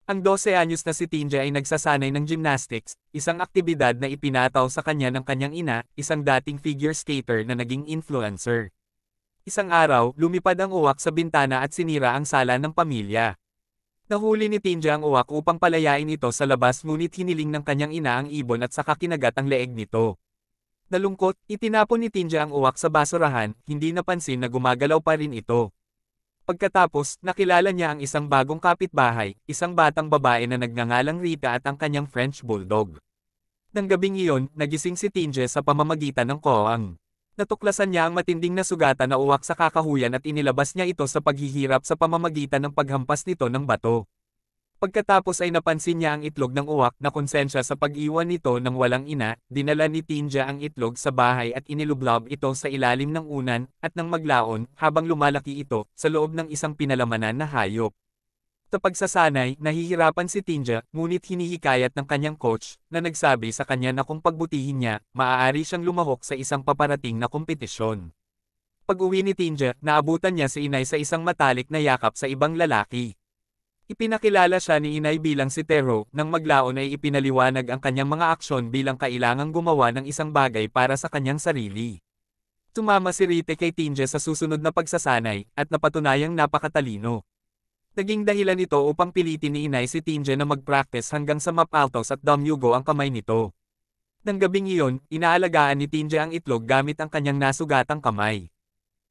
Ang 12 anyos na si Tinja ay nagsasanay ng gymnastics, isang aktibidad na ipinataw sa kanya ng kanyang ina, isang dating figure skater na naging influencer. Isang araw, lumipad ang uwak sa bintana at sinira ang sala ng pamilya. Nahuli ni Tinja ang uwak upang palayain ito sa labas ngunit hiniling ng kanyang ina ang ibon at saka kinagat ang leeg nito. Nalungkot, itinapon ni Tinja ang uwak sa basurahan, hindi napansin na gumagalaw pa rin ito. Pagkatapos, nakilala niya ang isang bagong kapitbahay, isang batang babae na nagngangalang Rita at ang kanyang French Bulldog. Nang gabing iyon, nagising si Tinja sa pamamagitan ng koang. Natuklasan niya ang matinding na sugatan na uwak sa kakahuyan at inilabas niya ito sa paghihirap sa pamamagitan ng paghampas nito ng bato. Pagkatapos ay napansin niya ang itlog ng uwak na konsensya sa pag-iwan nito ng walang ina, dinala ni Tinja ang itlog sa bahay at inilublob ito sa ilalim ng unan, at nang maglaon, habang lumalaki ito, sa loob ng isang pinalamanan na hayop. Sa pagsasanay, nahihirapan si Tinja, ngunit hinihikayat ng kanyang coach, na nagsabi sa kanya na kung pagbutihin niya, maaari siyang lumahok sa isang paparating na kompetisyon. Pag-uwi ni Tinja, naabutan niya si inay sa isang matalik na yakap sa ibang lalaki. Ipinakilala siya ni inay bilang si Tero, nang maglaon ay ipinaliwanag ang kanyang mga aksyon bilang kailangang gumawa ng isang bagay para sa kanyang sarili. Tumama si Rite kay Tinja sa susunod na pagsasanay, at napatunayang napakatalino. Naging dahilan ito upang pilitin ni inay si Tinja na mag-practice hanggang sa mapaltos at damyugo ang kamay nito. Nang gabing iyon, inaalagaan ni Tinja ang itlog gamit ang kanyang nasugatang kamay.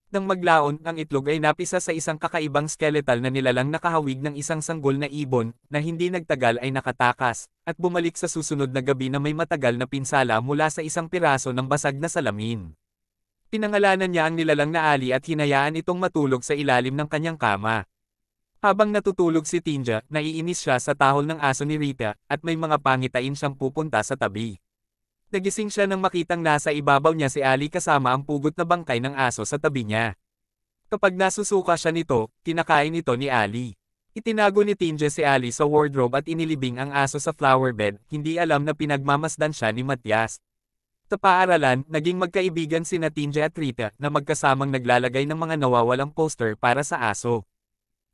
Nang maglaon, ang itlog ay napisa sa isang kakaibang skeletal na nilalang nakahawig ng isang sanggol na ibon, na hindi nagtagal ay nakatakas, at bumalik sa susunod na gabi na may matagal na pinsala mula sa isang piraso ng basag na salamin. Pinangalanan niya ang nilalang na Ali at hinayaan itong matulog sa ilalim ng kanyang kama. Habang natutulog si Tinja, naiinis siya sa tahol ng aso ni Rita, at may mga pangitain siyang pupunta sa tabi. Nagising siya nang makitang nasa ibabaw niya si Ali kasama ang pugot na bangkay ng aso sa tabi niya. Kapag nasusuka siya nito, kinakain ito ni Ali. Itinago ni Tinja si Ali sa wardrobe at inilibing ang aso sa flower bed, hindi alam na pinagmamasdan siya ni Matias. Sa paaralan, naging magkaibigan sina Tinja at Rita na magkasamang naglalagay ng mga nawawalang poster para sa aso.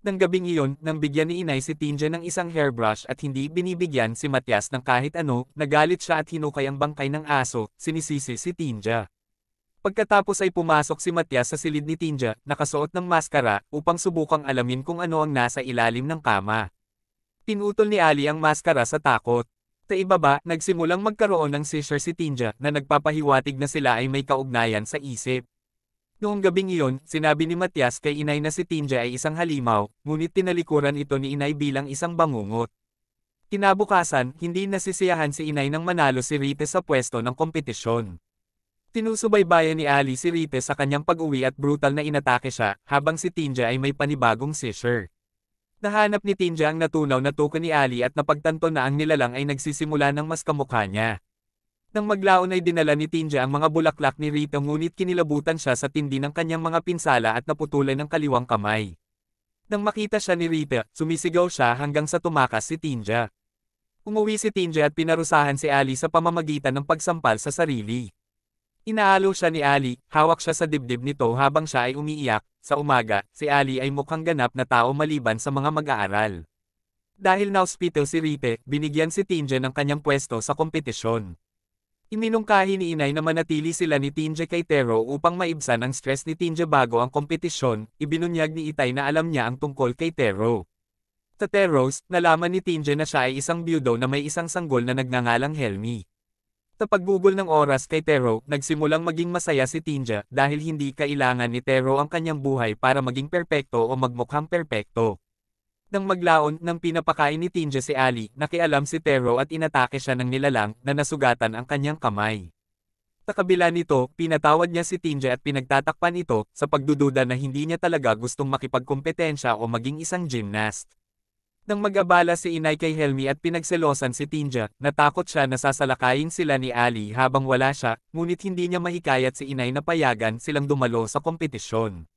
Nang gabing iyon, nang bigyan ni inay si Tinja ng isang hairbrush at hindi binibigyan si Matias ng kahit ano, nagalit siya at hinukay ang bangkay ng aso, sinisisi si Tinja. Pagkatapos ay pumasok si Matias sa silid ni Tinja, nakasuot ng maskara, upang subukang alamin kung ano ang nasa ilalim ng kama. Pinutol ni Ali ang maskara sa takot. Sa ibaba, nagsimulang magkaroon ng seizure si Tinja na nagpapahiwatig na sila ay may kaugnayan sa isip. Noong gabing iyon, sinabi ni Matias kay inay na si Tinja ay isang halimaw, ngunit tinalikuran ito ni inay bilang isang bangungot. Kinabukasan, hindi nasisiyahan si inay nang manalo si Rite sa pwesto ng kompetisyon. Tinusubaybayan ni Ali si Rite sa kanyang pag-uwi at brutal na inatake siya, habang si Tinja ay may panibagong seizure. Nahanap ni Tinja ang natunaw na tuko ni Ali at napagtanto na ang nilalang ay nagsisimula ng mas kamukha niya. Nang maglaon ay dinala ni Tinja ang mga bulaklak ni Rita ngunit kinilabutan siya sa tindi ng kanyang mga pinsala at naputulan ng kaliwang kamay. Nang makita siya ni Rita, sumisigaw siya hanggang sa tumakas si Tinja. Umuwi si Tinja at pinarusahan si Ali sa pamamagitan ng pagsampal sa sarili. Inaalo siya ni Ali, hawak siya sa dibdib nito habang siya ay umiiyak. Sa umaga, si Ali ay mukhang ganap na tao maliban sa mga mag-aaral. Dahil na-hospital si Rita, binigyan si Tinja ng kanyang pwesto sa kompetisyon. Iminungkahi ni inay na manatili sila ni Tinja kay Tero upang maibsan ang stress ni Tinja bago ang kompetisyon, ibinunyag ni Itay na alam niya ang tungkol kay Tero. Sa Teros, nalaman ni Tinja na siya ay isang byudo na may isang sanggol na nagngangalang Helmi. Sa paggugol ng oras kay Tero, nagsimulang maging masaya si Tinja dahil hindi kailangan ni Tero ang kanyang buhay para maging perpekto o magmukhang perpekto. Nang maglaon, nang pinapakain ni Tinja si Ali, nakialam si Tero at inatake siya ng nilalang na nasugatan ang kanyang kamay. Sa kabila nito, pinatawad niya si Tinja at pinagtatakpan ito sa pagdududa na hindi niya talaga gustong makipagkompetensya o maging isang gymnast. Nang mag-abala si inay kay Helmi at pinagselosan si Tinja, natakot siya na sasalakayin sila ni Ali habang wala siya, ngunit hindi niya mahikayat si inay na payagan silang dumalo sa kompetisyon.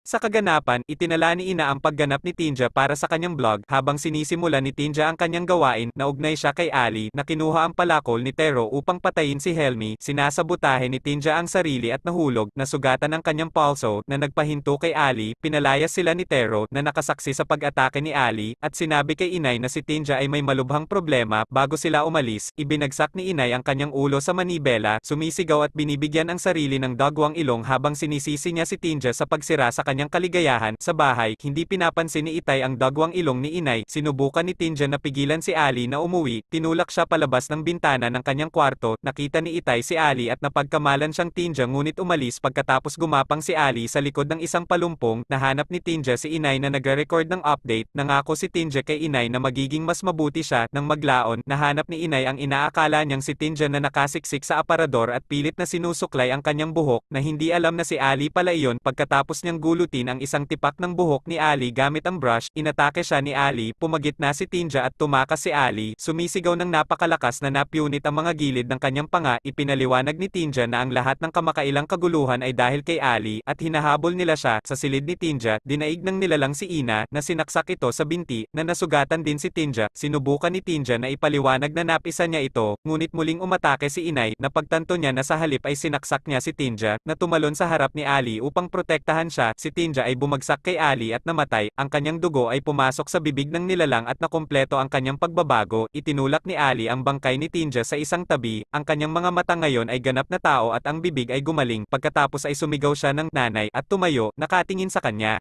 Sa kaganapan, itinala ni Ina ang pagganap ni Tinja para sa kanyang blog habang sinisimula ni Tinja ang kanyang gawain, naugnay siya kay Ali na kinuha ang palakol ni Tero upang patayin si Helmi. Sinasabotahe ni Tinja ang sarili at nahulog, nasugatan ang kanyang pulso na nagpahinto kay Ali. Pinalayas sila ni Tero na nakasaksi sa pag-atake ni Ali at sinabi kay Inay na si Tinja ay may malubhang problema. Bago sila umalis, ibinagsak ni Inay ang kanyang ulo sa manibela, sumisigaw at binibigyan ang sarili ng dagwang ilong habang sinisisi niya si Tinja sa pagsira sa kanyang kaligayahan. Sa bahay, hindi pinapansin ni Itay ang dagwang ilong ni Inay. Sinubukan ni Tinja na pigilan si Ali na umuwi, tinulak siya palabas ng bintana ng kanyang kwarto. Nakita ni Itay si Ali at napagkamalan siyang Tinja ngunit umalis pagkatapos gumapang si Ali sa likod ng isang palumpong. Nahanap ni Tinja si Inay na nagre-record ng update. Nangako si Tinja kay Inay na magiging mas mabuti siya nang maglaon. Nahanap ni Inay ang inaakala niyang si Tinja na nakasiksik sa aparador at pilit na sinusuklay ang kanyang buhok na hindi alam na si Ali pala iyon. Pagkatapos niyang gulutin ang isang tipak ng buhok ni Ali gamit ang brush, inatake siya ni Ali. Pumagit na si Tinja at tumakas si Ali. Sumisigaw ng napakalakas na napunit ang mga gilid ng kanyang panga. Ipinaliwanag ni Tinja na ang lahat ng kamakailang kaguluhan ay dahil kay Ali at hinahabol nila siya. Sa silid ni Tinja, dinaig ng nilalang si Ina na sinaksak ito sa binti na nasugatan din si Tinja. Sinubukan ni Tinja na ipaliwanag na napisa niya ito, ngunit muling umatake si Inay. Napagtanto niya na sa halip ay sinaksak niya si Tinja na tumalon sa harap ni Ali upang protektahan siya. Si Tinja ay bumagsak kay Ali at namatay. Ang kanyang dugo ay pumasok sa bibig ng nilalang at nakumpleto ang kanyang pagbabago. Itinulak ni Ali ang bangkay ni Tinja sa isang tabi. Ang kanyang mga mata ngayon ay ganap na tao at ang bibig ay gumaling. Pagkatapos ay sumigaw siya ng nanay at tumayo, nakatingin sa kanya.